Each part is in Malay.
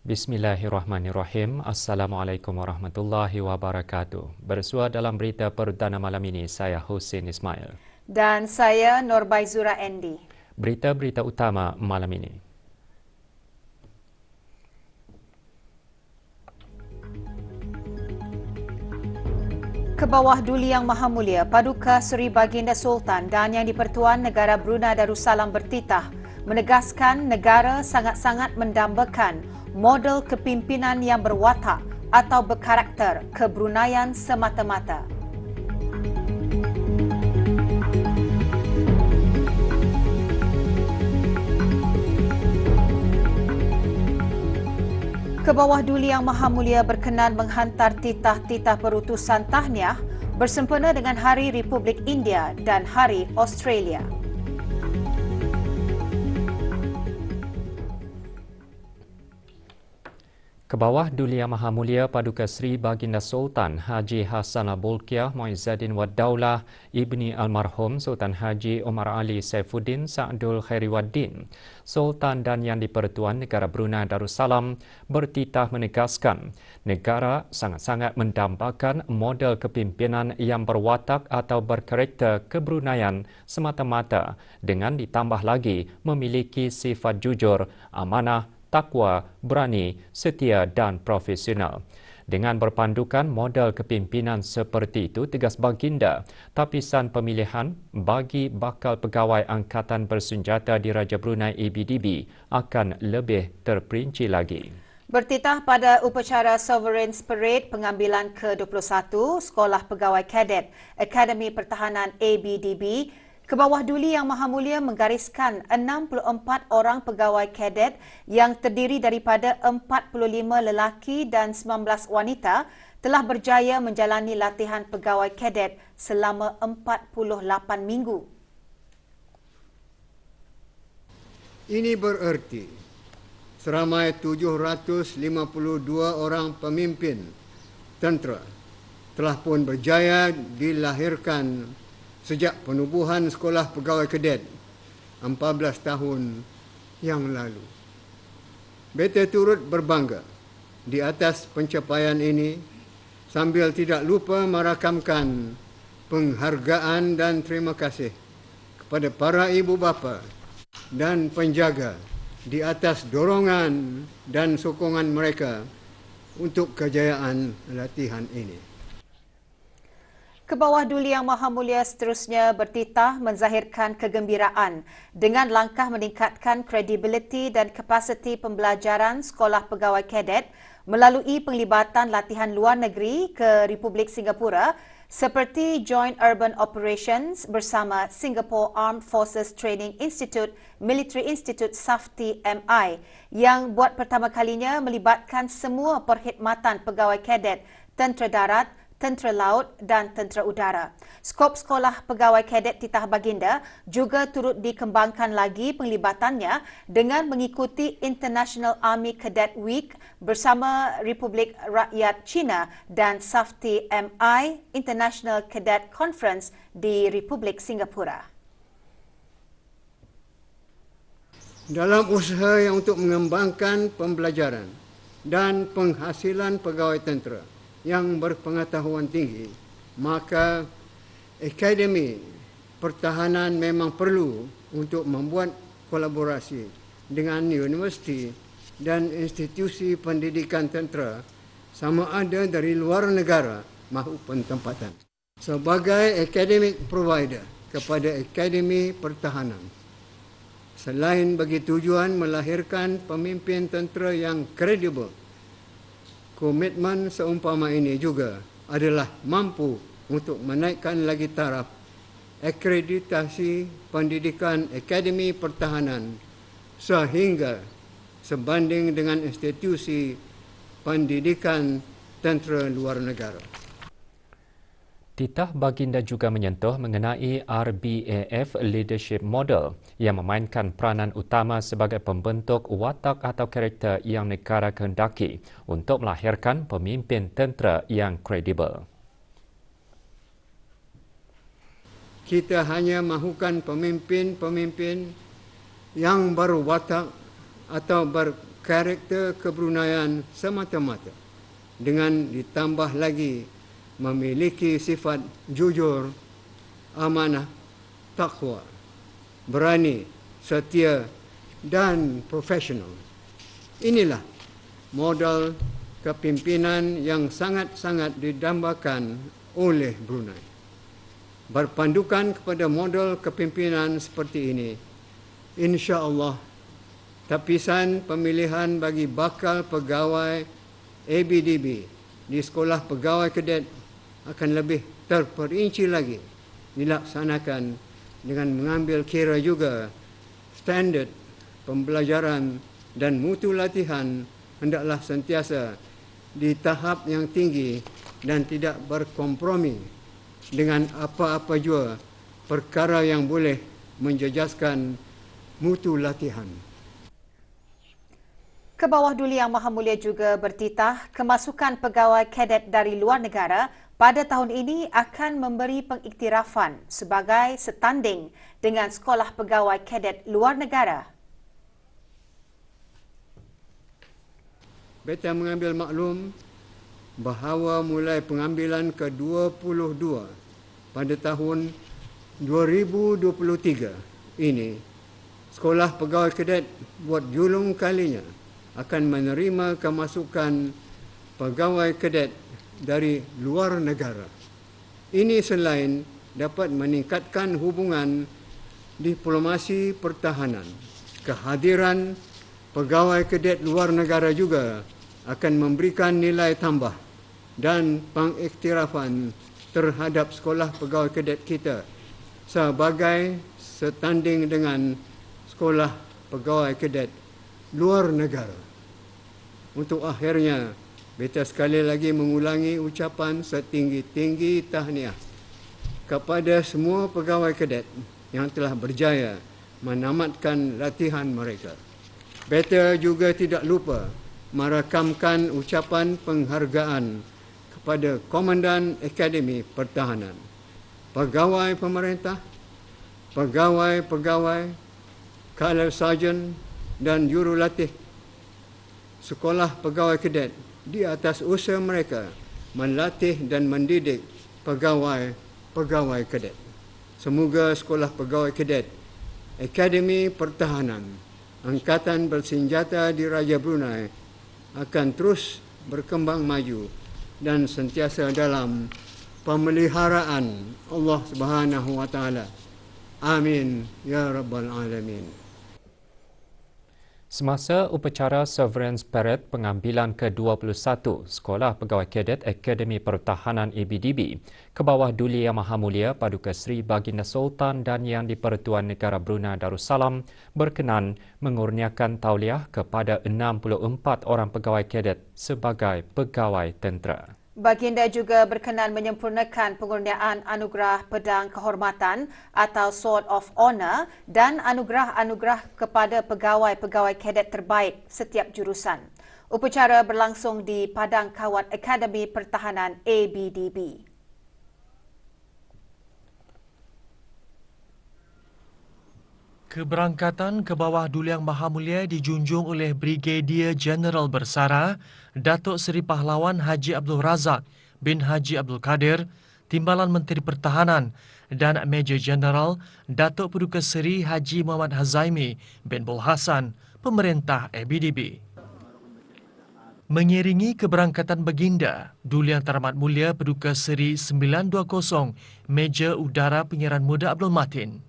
Bismillahirrahmanirrahim. Assalamualaikum warahmatullahi wabarakatuh. Bersua dalam berita perdana malam ini, saya Husin Ismail. Dan saya Norbaizura Endi. Berita-berita utama malam ini. Kebawah Duli Yang Maha Mulia Paduka Seri Baginda Sultan dan Yang di-Pertuan Negara Brunei Darussalam bertitah menegaskan negara sangat-sangat mendambakan model kepimpinan yang berwatak atau berkarakter kebruneian semata-mata. Kebawah Duli Yang Maha Mulia berkenan menghantar titah-titah perutusan tahniah bersempena dengan Hari Republik India dan Hari Australia. Kebawah Duli Yang Maha Mulia Paduka Seri Baginda Sultan Haji Hassanal Bolkiah Muizzaddin Wad Daulah Ibni Almarhum Sultan Haji Omar Ali Saifuddin Sa'dul Khairiwaddin, Sultan dan Yang di-Pertuan Negara Brunei Darussalam bertitah menegaskan negara sangat-sangat mendambakan model kepimpinan yang berwatak atau berkarakter kebruneian semata-mata dengan ditambah lagi memiliki sifat jujur, amanah, takwa, berani, setia dan profesional. Dengan berpandukan model kepimpinan seperti itu, tegas Baginda, tapisan pemilihan bagi bakal pegawai Angkatan Bersenjata di Raja Brunei ABDB akan lebih terperinci lagi. Bertitah pada upacara Sovereign's Parade pengambilan ke-21 Sekolah Pegawai Kadet Akademi Pertahanan ABDB, Kebawah Duli Yang Maha Mulia menggariskan 64 orang pegawai kadet yang terdiri daripada 45 lelaki dan 19 wanita telah berjaya menjalani latihan pegawai kadet selama 48 minggu. Ini bererti seramai 752 orang pemimpin tentera telah pun berjaya dilahirkan sejak penubuhan Sekolah Pegawai Kadet 14 tahun yang lalu. Beta turut berbangga di atas pencapaian ini sambil tidak lupa merakamkan penghargaan dan terima kasih kepada para ibu bapa dan penjaga di atas dorongan dan sokongan mereka untuk kejayaan latihan ini. Kebawah Duli Yang Maha Mulia seterusnya bertitah menzahirkan kegembiraan dengan langkah meningkatkan kredibiliti dan kapasiti pembelajaran Sekolah Pegawai Kadet melalui penglibatan latihan luar negeri ke Republik Singapura seperti Joint Urban Operations bersama Singapore Armed Forces Training Institute, Military Institute SAFTI MI yang buat pertama kalinya melibatkan semua perkhidmatan pegawai kadet, tentera darat, tentera laut dan tentera udara. Skop Sekolah Pegawai Kadet Titah Baginda juga turut dikembangkan lagi penglibatannya dengan mengikuti International Army Cadet Week bersama Republik Rakyat China dan SAFTI MI International Cadet Conference di Republik Singapura. Dalam usaha yang untuk mengembangkan pembelajaran dan penghasilan pegawai tentera yang berpengetahuan tinggi, maka Akademi Pertahanan memang perlu untuk membuat kolaborasi dengan universiti dan institusi pendidikan tentera sama ada dari luar negara maupun tempatan sebagai academic provider kepada Akademi Pertahanan. Selain bagi tujuan melahirkan pemimpin tentera yang kredibel, komitmen seumpama ini juga adalah mampu untuk menaikkan lagi taraf akreditasi pendidikan Akademi Pertahanan sehingga sebanding dengan institusi pendidikan tentera luar negara. Titah Baginda juga menyentuh mengenai RBAF Leadership Model yang memainkan peranan utama sebagai pembentuk watak atau karakter yang negara kehendaki untuk melahirkan pemimpin tentera yang kredibel. Kita hanya mahukan pemimpin-pemimpin yang berwatak atau karakter kebrunaian semata-mata dengan ditambah lagi memiliki sifat jujur, amanah, takwa, berani, setia dan profesional. Inilah modal kepimpinan yang sangat-sangat didambakan oleh Brunei. Berpandukan kepada model kepimpinan seperti ini, insya-Allah tapisan pemilihan bagi bakal pegawai ABDB di Sekolah Pegawai Kedet akan lebih terperinci lagi dilaksanakan dengan mengambil kira juga standard pembelajaran dan mutu latihan hendaklah sentiasa di tahap yang tinggi dan tidak berkompromi dengan apa-apa jua perkara yang boleh menjejaskan mutu latihan. Kebawah Duli Yang Maha Mulia juga bertitah kemasukan pegawai kadet dari luar negara pada tahun ini akan memberi pengiktirafan sebagai setanding dengan Sekolah Pegawai Kadet Luar Negara. Beta mengambil maklum bahawa mulai pengambilan ke-22 pada tahun 2023 ini, Sekolah Pegawai Kedet buat julung kalinya akan menerima kemasukan pegawai kedet dari luar negara. Ini selain dapat meningkatkan hubungan diplomasi pertahanan, kehadiran pegawai kedet luar negara juga akan memberikan nilai tambah dan pengiktirafan terhadap Sekolah Pegawai Kedet kita sebagai setanding dengan Sekolah Pegawai Kedet luar negara. Untuk akhirnya, beta sekali lagi mengulangi ucapan setinggi-tinggi tahniah kepada semua pegawai kedet yang telah berjaya menamatkan latihan mereka. Beta juga tidak lupa merakamkan ucapan penghargaan kepada Komandan Akademi Pertahanan, pegawai pemerintah, pegawai-pegawai, Colonel Sergeant dan jurulatih Sekolah Pegawai Kedet di atas usaha mereka melatih dan mendidik pegawai-pegawai kedet. Semoga Sekolah Pegawai Kedet, Akademi Pertahanan, Angkatan Bersenjata di Raja Brunei akan terus berkembang maju dan sentiasa dalam pemeliharaan Allah Subhanahu wa taala. Amin ya rabbal alamin. Semasa upacara Severance Parade pengambilan ke-21 Sekolah Pegawai Kadet Akademi Pertahanan ABDB, Kebawah Duli Yang Maha Mulia Paduka Seri Baginda Sultan dan Yang di-Pertuan Negara Brunei Darussalam berkenan mengurniakan tauliah kepada 64 orang pegawai kadet sebagai pegawai tentera. Baginda juga berkenan menyempurnakan pengurniaan Anugerah Pedang Kehormatan atau Sword of Honour dan anugerah-anugerah kepada pegawai-pegawai kadet terbaik setiap jurusan. Upacara berlangsung di Padang Kawat Akademi Pertahanan ABDB. Keberangkatan Kebawah Duli Yang Maha Mulia dijunjung oleh Brigadier Jeneral Bersara Datuk Seri Pahlawan Haji Abdul Razak bin Haji Abdul Kadir, Timbalan Menteri Pertahanan, dan Major Jeneral Datuk Paduka Seri Haji Muhammad Hazaimi bin Bul Hassan, Pemerintah ABDB. Mengiringi keberangkatan baginda, Duli Yang Teramat Mulia Paduka Seri 920 Major Udara Pengiran Muda Abdul Matin.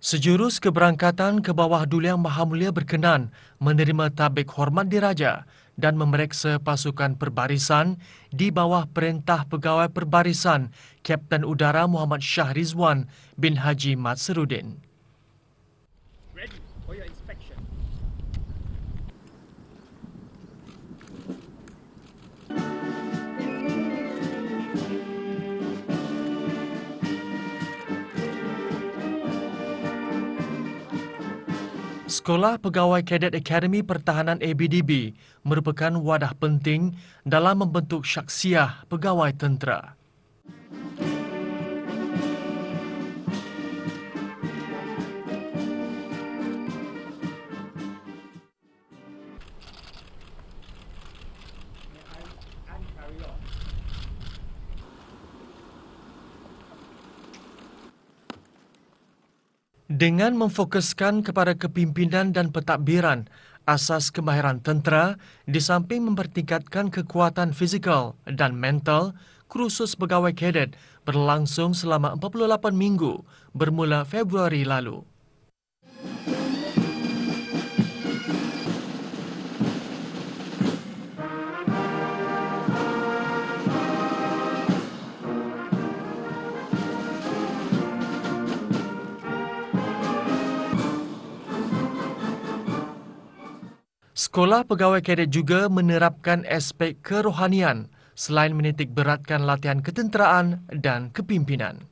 Sejurus keberangkatan Kebawah Duli Yang Maha Mulia berkenan menerima tabik hormat diraja dan memeriksa pasukan perbarisan di bawah Perintah Pegawai Perbarisan Kapten Udara Muhammad Shah Rizwan bin Haji Mat Serudin. Ready for your inspection. Sekolah Pegawai Kadet Akademi Pertahanan ABDB merupakan wadah penting dalam membentuk syakhsiah pegawai tentera. Dengan memfokuskan kepada kepimpinan dan pentadbiran asas kemahiran tentera, di samping mempertingkatkan kekuatan fizikal dan mental, kursus pegawai kadet berlangsung selama 48 minggu bermula Februari lalu. Sekolah Pegawai Kadet juga menerapkan aspek kerohanian selain menitik beratkan latihan ketenteraan dan kepimpinan.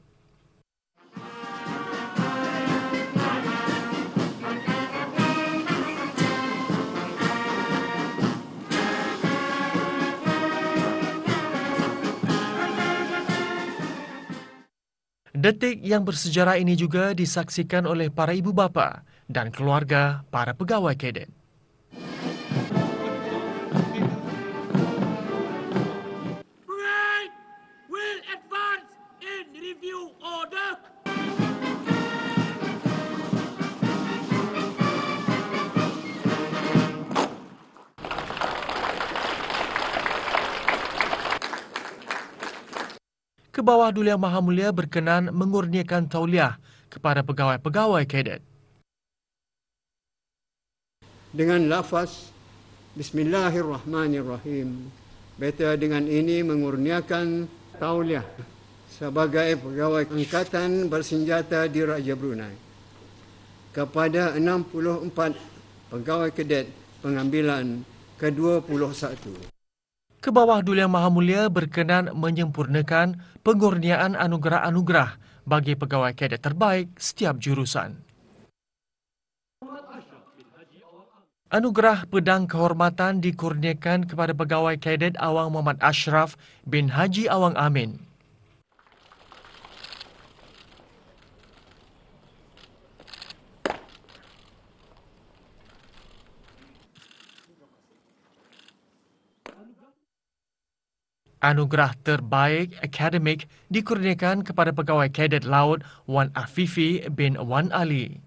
Detik yang bersejarah ini juga disaksikan oleh para ibu bapa dan keluarga para pegawai kadet. Ke bawah Duli Yang Maha Mulia berkenan mengurniakan tauliah kepada pegawai-pegawai kadet. Dengan lafaz Bismillahirrahmanirrahim, beta dengan ini mengurniakan tauliah sebagai pegawai angkatan bersenjata di Raja Brunei kepada 64 pegawai kadet pengambilan ke-21. Ke bawah Duli Yang Maha Mulia berkenan menyempurnakan pengurniaan anugerah-anugerah bagi pegawai kadet terbaik setiap jurusan. Anugerah Pedang Kehormatan dikurniakan kepada pegawai kadet Awang Muhammad Ashraf bin Haji Awang Amin. Anugerah Terbaik Akademik dikurniakan kepada pegawai kadet laut Wan Afifi bin Wan Ali.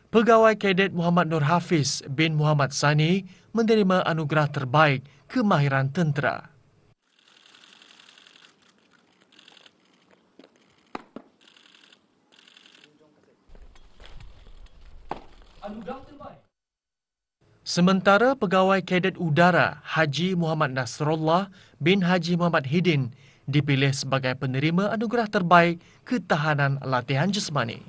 Pegawai kadet Muhammad Nur Hafiz bin Muhammad Sani menerima anugerah terbaik kemahiran tentera. Sementara pegawai kadet udara Haji Muhammad Nasrullah bin Haji Muhammad Hidin dipilih sebagai penerima anugerah terbaik ketahanan latihan jasmani.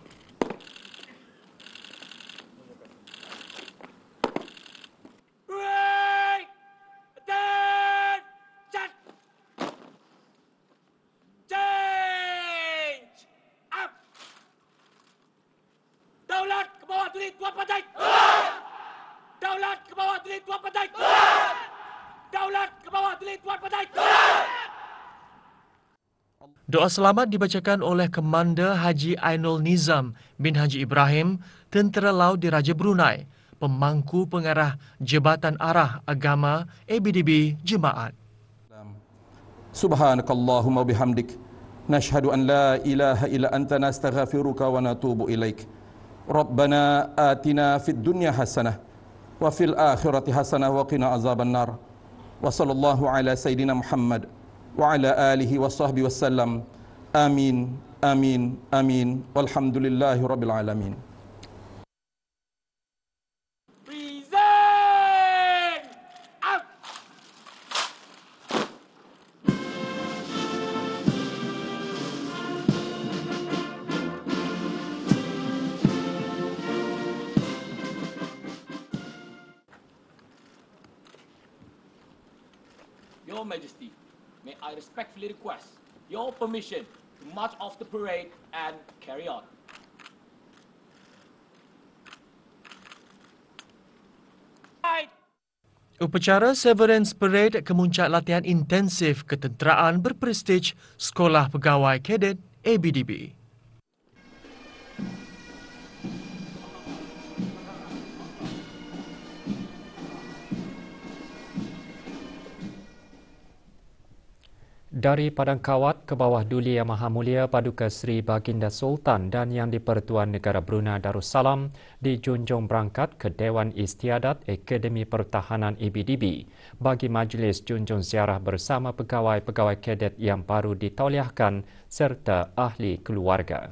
Daulat ke bawah Duli Tuan Pantai. Daulat ke bawah Duli Tuan Pantai. Daulat ke bawah Duli Tuan Pantai. Doa selamat dibacakan oleh Komander Haji Ainul Nizam bin Haji Ibrahim, Tentera Laut di Raja Brunei, pemangku pengarah Jabatan Arah Agama ABDB Jemaat. Subhanakallahumma bihamdik, nashhadu an la ilaha illa anta nastaghfiruka wa natubu ilaik. Rabbana atina fid dunya hasanah wa fil akhirati hasanah wa qina azaban nar. Wa sallallahu ala sayyidina Muhammad wa ala alihi wa sahbihi wasallam. Amin, amin, amin. Walhamdulillahi rabbil alamin. Your Majesty, may I respectfully request your permission to march off the parade and carry on. Upacara Severance Parade kemuncak latihan intensif ketenteraan berprestij Sekolah Pegawai Kadet ABDB. Dari Padang Kawat ke bawah Duli Yang Maha Mulia Paduka Seri Baginda Sultan dan Yang di-Pertuan Negara Brunei Darussalam dijunjung berangkat ke Dewan Istiadat Akademi Pertahanan ABDB bagi majlis junjung ziarah bersama pegawai-pegawai kadet yang baru ditauliahkan serta ahli keluarga.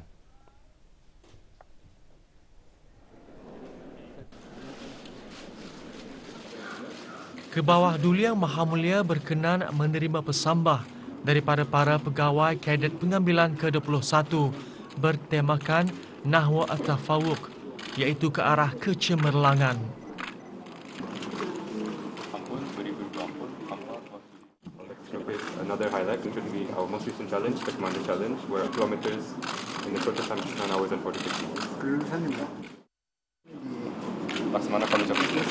Ke bawah Duli Yang Maha Mulia berkenan menerima pesambah daripada para pegawai kadet pengambilan ke-21 bertemakan Nahwa At-Tafawuq, iaitu ke arah kecemerlangan. Another highlight which would be our most recent challenge, the Commander Challenge, where kilometers in the shortest time 9 hours and 46 minutes. Laksamana College of Business.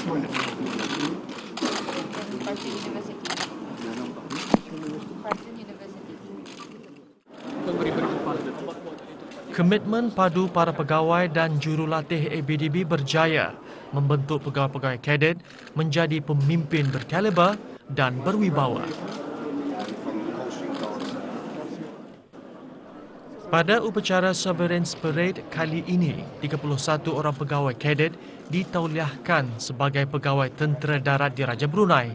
Komitmen padu para pegawai dan jurulatih ABDB berjaya membentuk pegawai-pegawai kadet menjadi pemimpin berkaliber dan berwibawa. Pada upacara Severance Parade kali ini, 31 orang pegawai kadet ditauliahkan sebagai pegawai tentera darat di Raja Brunei,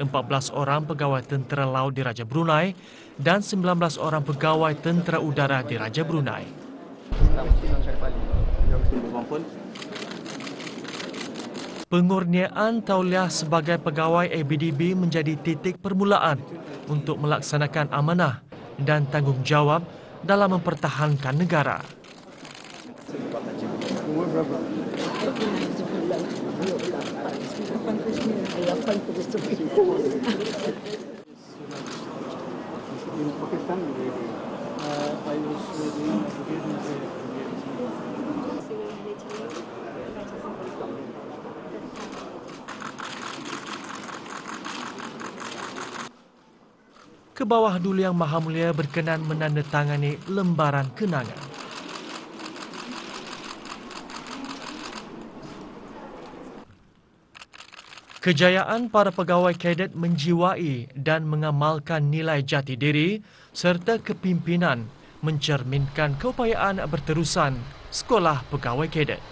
14 orang pegawai tentera laut di Raja Brunei dan 19 orang pegawai tentera udara di Raja Brunei. Pengurniaan tauliah sebagai pegawai ABDB menjadi titik permulaan untuk melaksanakan amanah dan tanggungjawab dalam mempertahankan negara. Ke bawah Duli Yang Maha Mulia berkenan menandatangani lembaran kenangan. Kejayaan para pegawai kadet menjiwai dan mengamalkan nilai jati diri serta kepimpinan mencerminkan keupayaan berterusan Sekolah Pegawai Kadet.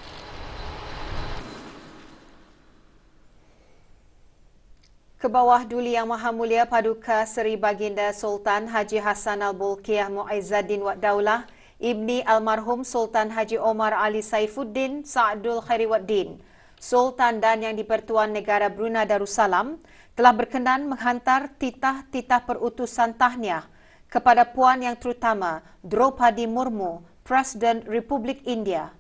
Ke bawah Duli Yang Maha Mulia Paduka Seri Baginda Sultan Haji Hassan Al-Bolkiah Muizzaddin Wad Daulah, Ibni Almarhum Sultan Haji Omar Ali Saifuddin Sa'dul Khairiwaddin, Sultan dan Yang di-Pertuan Negara Brunei Darussalam telah berkenan menghantar titah-titah perutusan tahniah kepada Puan Yang Terutama Draupadi Murmu, Presiden Republik India,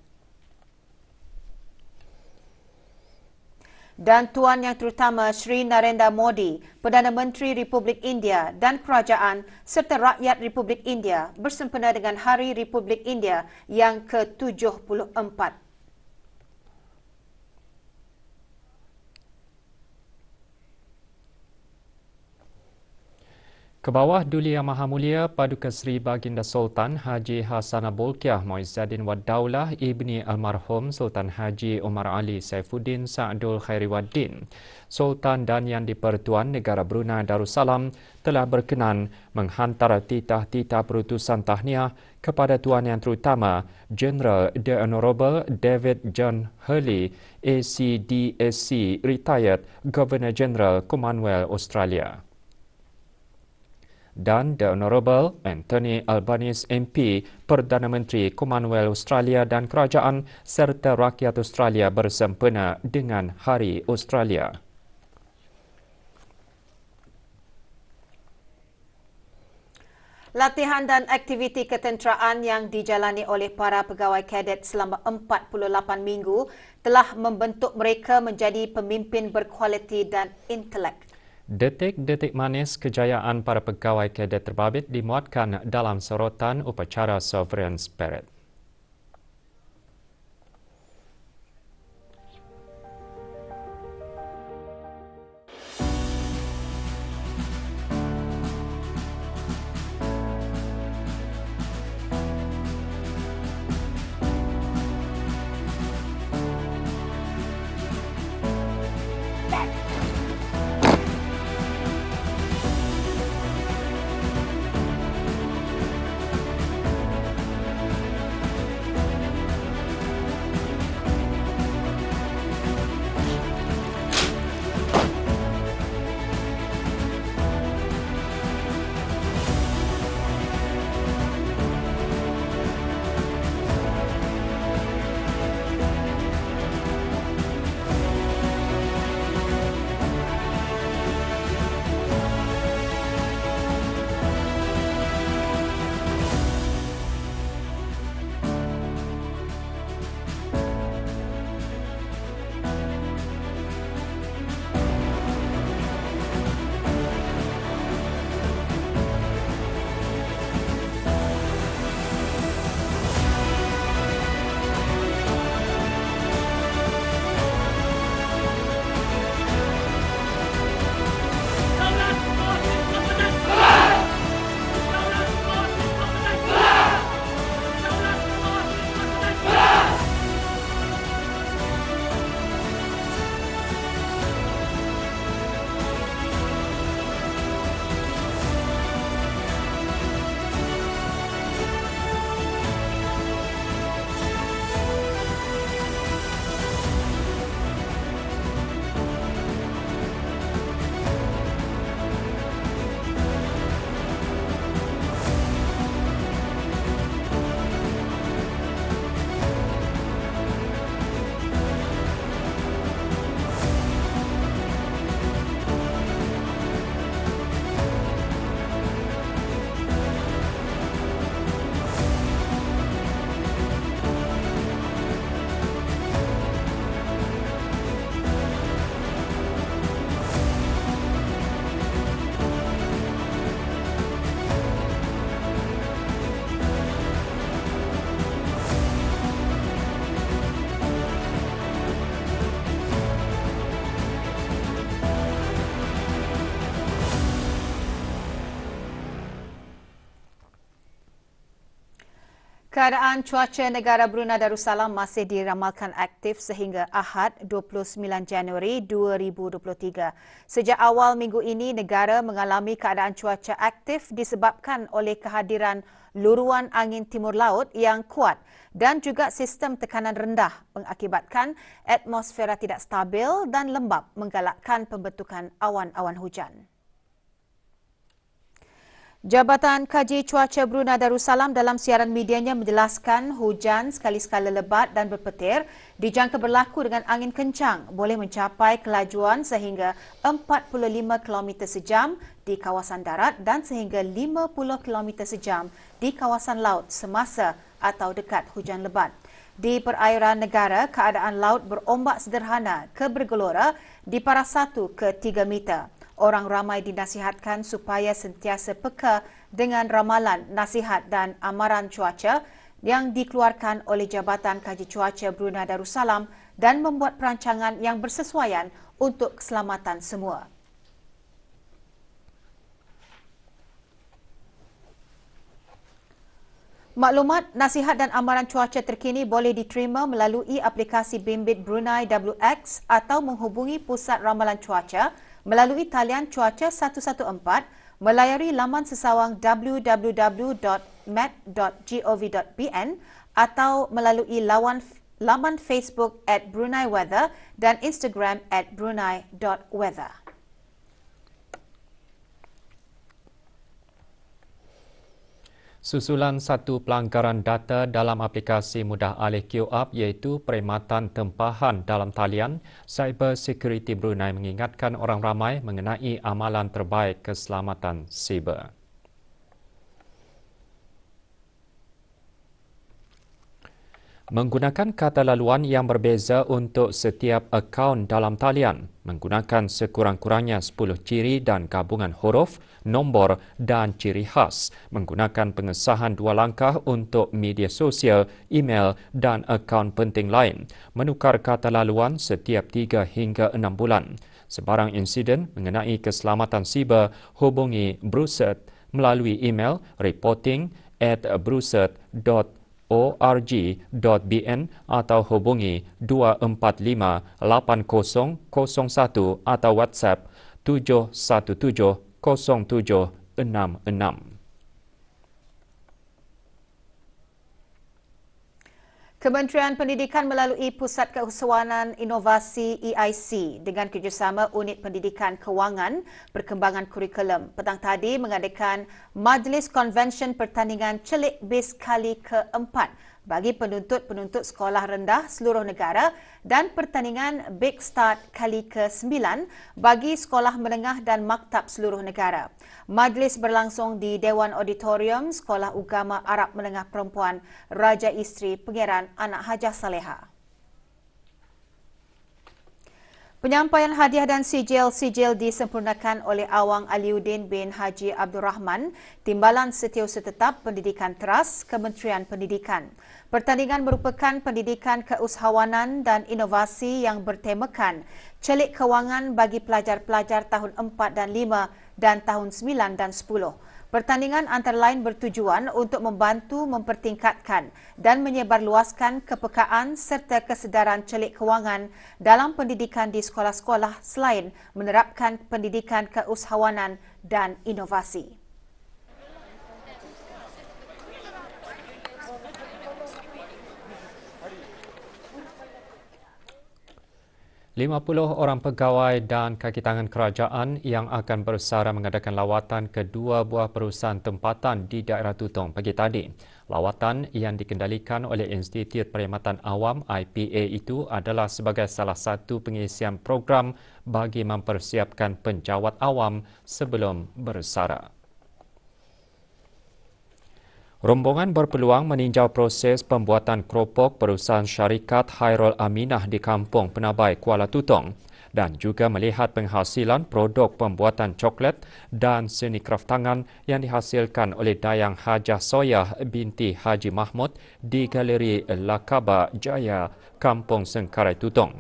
dan Tuan Yang Terutama Sri Narendra Modi, Perdana Menteri Republik India dan Kerajaan serta rakyat Republik India bersempena dengan Hari Republik India yang ke-74. Ke bawah Duli Yang Maha Mulia Paduka Seri Baginda Sultan Haji Hassan Al-Bolkiah Muizzaddin Wad Daulah, Ibni Almarhum Sultan Haji Omar Ali Saifuddin Sa'dul Khairiwaddin, Sultan dan Yang di-Pertuan Negara Brunei Darussalam telah berkenan menghantar titah-titah perutusan tahniah kepada Tuan Yang Terutama General The Honourable David John Hurley, ACDSC Retired Governor General Commonwealth Australia, dan The Honourable Anthony Albanese MP, Perdana Menteri Commonwealth Australia dan Kerajaan serta rakyat Australia bersempena dengan Hari Australia. Latihan dan aktiviti ketenteraan yang dijalani oleh para pegawai kadet selama 48 minggu telah membentuk mereka menjadi pemimpin berkualiti dan intelek. Detik-detik manis kejayaan para pegawai kadet terbabit dimuatkan dalam sorotan upacara Sovereign Spirit. Keadaan cuaca negara Brunei Darussalam masih diramalkan aktif sehingga Ahad 29 Januari 2023. Sejak awal minggu ini, negara mengalami keadaan cuaca aktif disebabkan oleh kehadiran luruan angin timur laut yang kuat dan juga sistem tekanan rendah mengakibatkan atmosfera tidak stabil dan lembap menggalakkan pembentukan awan-awan hujan. Jabatan Kaji Cuaca Brunei Darussalam dalam siaran medianya menjelaskan hujan sekali-sekala lebat dan berpetir dijangka berlaku dengan angin kencang boleh mencapai kelajuan sehingga 45 km sejam di kawasan darat dan sehingga 50 km sejam di kawasan laut semasa atau dekat hujan lebat. Di perairan negara, keadaan laut berombak sederhana ke bergelora di paras 1 ke 3 meter. Orang ramai dinasihatkan supaya sentiasa peka dengan ramalan, nasihat dan amaran cuaca yang dikeluarkan oleh Jabatan Kaji Cuaca Brunei Darussalam dan membuat perancangan yang bersesuaian untuk keselamatan semua. Maklumat, nasihat dan amaran cuaca terkini boleh diterima melalui aplikasi Bimbit Brunei WX atau menghubungi Pusat Ramalan Cuaca melalui talian cuaca 114 melayari laman sesawang www.met.gov.bn atau melalui laman Facebook @BruneiWeather dan Instagram @Brunei.weather. Susulan satu pelanggaran data dalam aplikasi mudah alih QApp iaitu perkhidmatan tempahan dalam talian, Cyber Security Brunei mengingatkan orang ramai mengenai amalan terbaik keselamatan siber. Menggunakan kata laluan yang berbeza untuk setiap akaun dalam talian, menggunakan sekurang-kurangnya 10 ciri dan gabungan huruf, nombor dan ciri khas, menggunakan pengesahan 2 langkah untuk media sosial, email dan akaun penting lain, menukar kata laluan setiap 3 hingga 6 bulan. Sebarang insiden mengenai keselamatan siber, hubungi Brucert melalui email reporting@brucert.org.bn atau hubungi 245 8001 atau WhatsApp 717 0766. Kementerian Pendidikan melalui Pusat Keusahawanan Inovasi EIC dengan kerjasama Unit Pendidikan Kewangan Perkembangan Kurikulum petang tadi mengadakan Majlis Konvensyen Pertandingan Celik BIS kali keempat bagi penuntut-penuntut sekolah rendah seluruh negara dan pertandingan Big Start kali ke-9 bagi sekolah menengah dan maktab seluruh negara. Majlis berlangsung di Dewan Auditorium Sekolah Ugama Arab Menengah Perempuan Raja Isteri Pangeran Anak Hajah Saleha. Penyampaian hadiah dan sijil-sijil disempurnakan oleh Awang Aliuddin bin Haji Abdul Rahman, Timbalan Setiausaha Tetap Pendidikan Teras Kementerian Pendidikan. Pertandingan merupakan pendidikan keusahawanan dan inovasi yang bertemakan celik kewangan bagi pelajar-pelajar tahun 4 dan 5 dan tahun 9 dan 10. Pertandingan antara lain bertujuan untuk membantu mempertingkatkan dan menyebarluaskan kepekaan serta kesedaran celik kewangan dalam pendidikan di sekolah-sekolah selain menerapkan pendidikan keusahawanan dan inovasi. 50 orang pegawai dan kaki tangan kerajaan yang akan bersara mengadakan lawatan ke 2 buah perusahaan tempatan di daerah Tutong pagi tadi. Lawatan yang dikendalikan oleh Institut Perkhidmatan Awam IPA itu adalah sebagai salah satu pengisian program bagi mempersiapkan penjawat awam sebelum bersara. Rombongan berpeluang meninjau proses pembuatan keropok perusahaan syarikat Hairul Aminah di Kampung Penabai, Kuala Tutong dan juga melihat penghasilan produk pembuatan coklat dan seni kraftangan yang dihasilkan oleh Dayang Hajah Soyah binti Haji Mahmud di Galeri Lakaba Jaya, Kampung Sengkarai Tutong.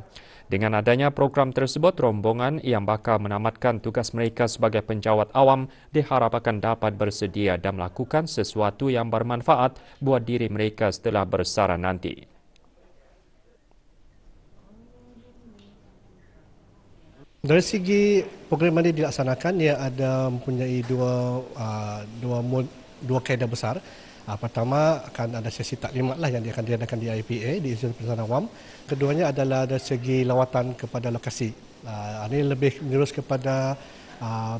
Dengan adanya program tersebut, rombongan yang bakal menamatkan tugas mereka sebagai penjawat awam diharapkan dapat bersedia dan melakukan sesuatu yang bermanfaat buat diri mereka setelah bersara nanti. Dari segi program ini dilaksanakan, ia ada mempunyai dua kaedah besar. Pertama, akan ada sesi taklimat lah yang akan diadakan di IPA, di Institut Perkhidmatan Awam. Keduanya adalah dari segi lawatan kepada lokasi. Ini lebih menurus kepada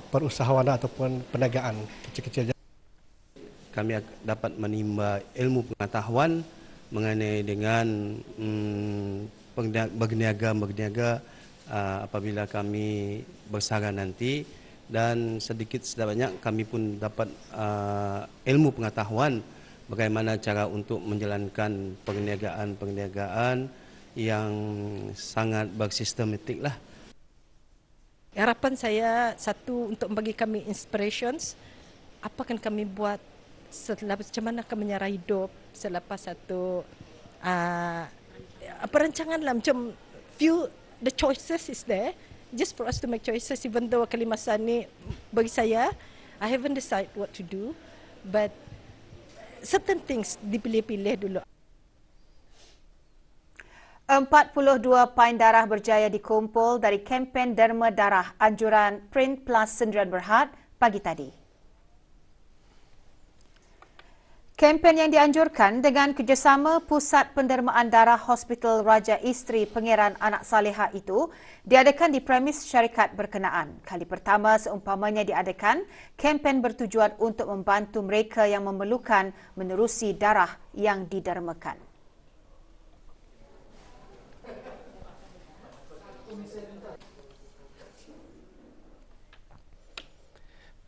perusahawanan ataupun perniagaan kecil-kecil. Kami dapat menimba ilmu pengetahuan mengenai dengan berniaga apabila kami bersara nanti, dan sedikit sebanyak kami pun dapat ilmu pengetahuan bagaimana cara untuk menjalankan perniagaan yang sangat bersistematik lah. Harapan saya satu, untuk bagi kami inspirations, apa akan kami buat macam mana akan menyara hidup selepas satu perancangan lah, macam few the choices is there, just for us to make choices, even though kali masa ni bagi saya I haven't decided what to do, but certain things dipilih-pilih dulu. 42 pain darah berjaya dikumpul dari kempen derma darah anjuran Print Plus Sendirian Berhad pagi tadi. Kempen yang dianjurkan dengan kerjasama Pusat Pendermaan Darah Hospital Raja Isteri Pangeran Anak Saleha itu diadakan di premis syarikat berkenaan. Kali pertama seumpamanya diadakan, kempen bertujuan untuk membantu mereka yang memerlukan menerusi darah yang didermakan.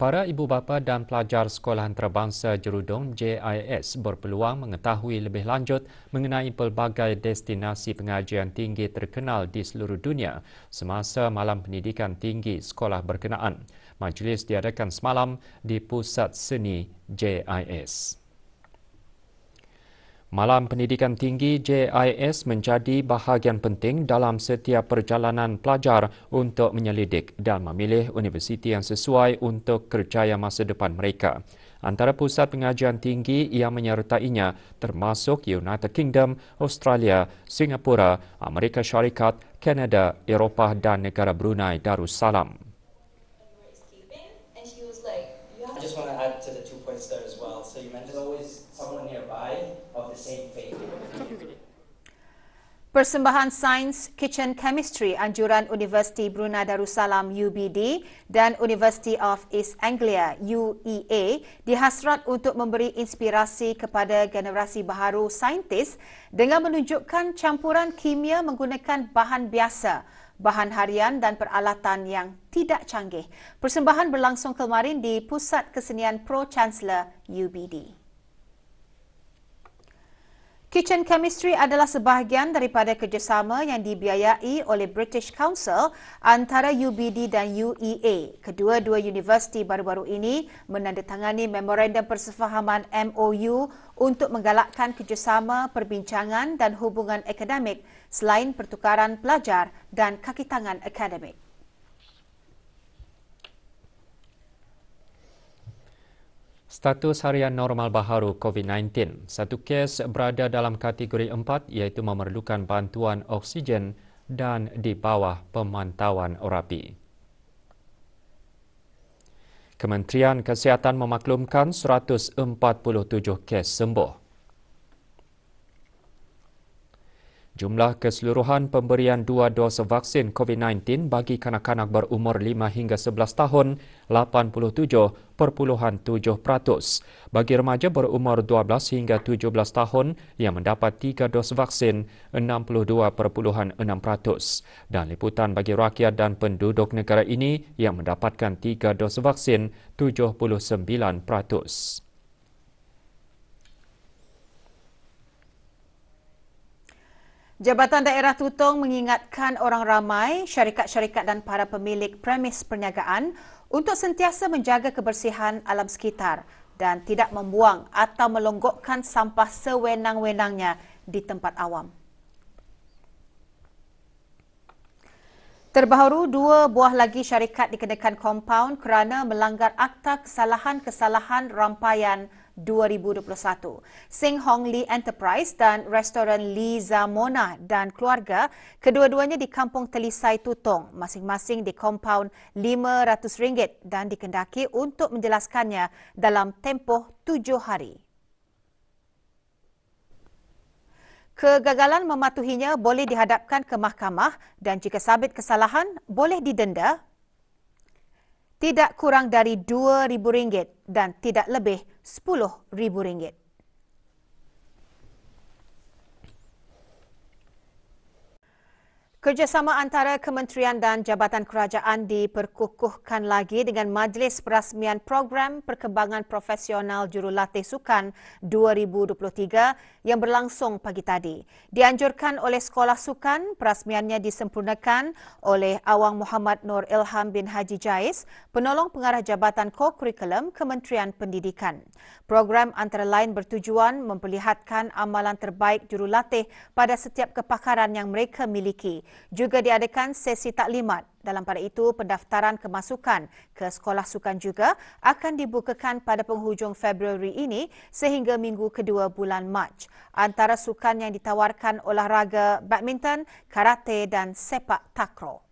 Para ibu bapa dan pelajar Sekolah Antarabangsa Jerudong JIS berpeluang mengetahui lebih lanjut mengenai pelbagai destinasi pengajian tinggi terkenal di seluruh dunia semasa Malam Pendidikan Tinggi sekolah berkenaan. Majlis diadakan semalam di Pusat Seni JIS. Malam Pendidikan Tinggi JIS menjadi bahagian penting dalam setiap perjalanan pelajar untuk menyelidik dan memilih universiti yang sesuai untuk kerjaya masa depan mereka. Antara pusat pengajian tinggi yang menyertainya termasuk United Kingdom, Australia, Singapura, Amerika Syarikat, Kanada, Eropah dan negara Brunei Darussalam. I just want to add to the 2 points there as well. So you mentioned always someone nearby of the same faith. Persembahan Sains Kitchen Chemistry anjuran Universiti Brunei Darussalam UBD dan University of East Anglia UEA dihasrat untuk memberi inspirasi kepada generasi baharu saintis dengan menunjukkan campuran kimia menggunakan bahan biasa, bahan harian dan peralatan yang tidak canggih. Persembahan berlangsung kemarin di Pusat Kesenian Pro-Chancellor UBD. Kitchen Chemistry adalah sebahagian daripada kerjasama yang dibiayai oleh British Council antara UBD dan UEA. Kedua-dua universiti baru-baru ini menandatangani memorandum persefahaman MOU untuk menggalakkan kerjasama, perbincangan dan hubungan akademik selain pertukaran pelajar dan kaki tangan akademik. Status harian normal baharu COVID-19. Satu kes berada dalam kategori 4 iaitu memerlukan bantuan oksigen dan di bawah pemantauan rapi. Kementerian Kesihatan memaklumkan 147 kes sembuh. Jumlah keseluruhan pemberian 2 dos vaksin COVID-19 bagi kanak-kanak berumur 5 hingga 11 tahun 87.7%. Bagi remaja berumur 12 hingga 17 tahun yang mendapat 3 dos vaksin 62.6%. Dan liputan bagi rakyat dan penduduk negara ini yang mendapatkan 3 dos vaksin 79%. Jabatan Daerah Tutong mengingatkan orang ramai, syarikat-syarikat dan para pemilik premis perniagaan untuk sentiasa menjaga kebersihan alam sekitar dan tidak membuang atau melonggokkan sampah sewenang-wenangnya di tempat awam. Terbaru, 2 buah lagi syarikat dikenakan kompaun kerana melanggar Akta Kesalahan-Kesalahan Rampaian 2021. Sing Hong Lee Enterprise dan Restoran Lee Zamona dan keluarga, kedua-duanya di Kampung Telisai Tutong, masing-masing di kompaun RM500 dan dikendaki untuk menjelaskannya dalam tempoh 7 hari. Kegagalan mematuhinya boleh dihadapkan ke mahkamah dan jika sabit kesalahan boleh didenda tidak kurang dari RM2,000 dan tidak lebih RM10,000. Kerjasama antara kementerian dan jabatan kerajaan diperkukuhkan lagi dengan Majlis Perasmian Program Perkembangan Profesional Jurulatih Sukan 2023 yang berlangsung pagi tadi. Dianjurkan oleh Sekolah Sukan, perasmiannya disempurnakan oleh Awang Muhammad Nur Ilham bin Haji Jais, penolong pengarah Jabatan Co-Kurikulum Kementerian Pendidikan. Program antara lain bertujuan memperlihatkan amalan terbaik jurulatih pada setiap kepakaran yang mereka miliki. Juga diadakan sesi taklimat. Dalam pada itu, pendaftaran kemasukan ke sekolah sukan juga akan dibukakan pada penghujung Februari ini sehingga minggu kedua bulan Mac. Antara sukan yang ditawarkan olahraga badminton, karate dan sepak takraw.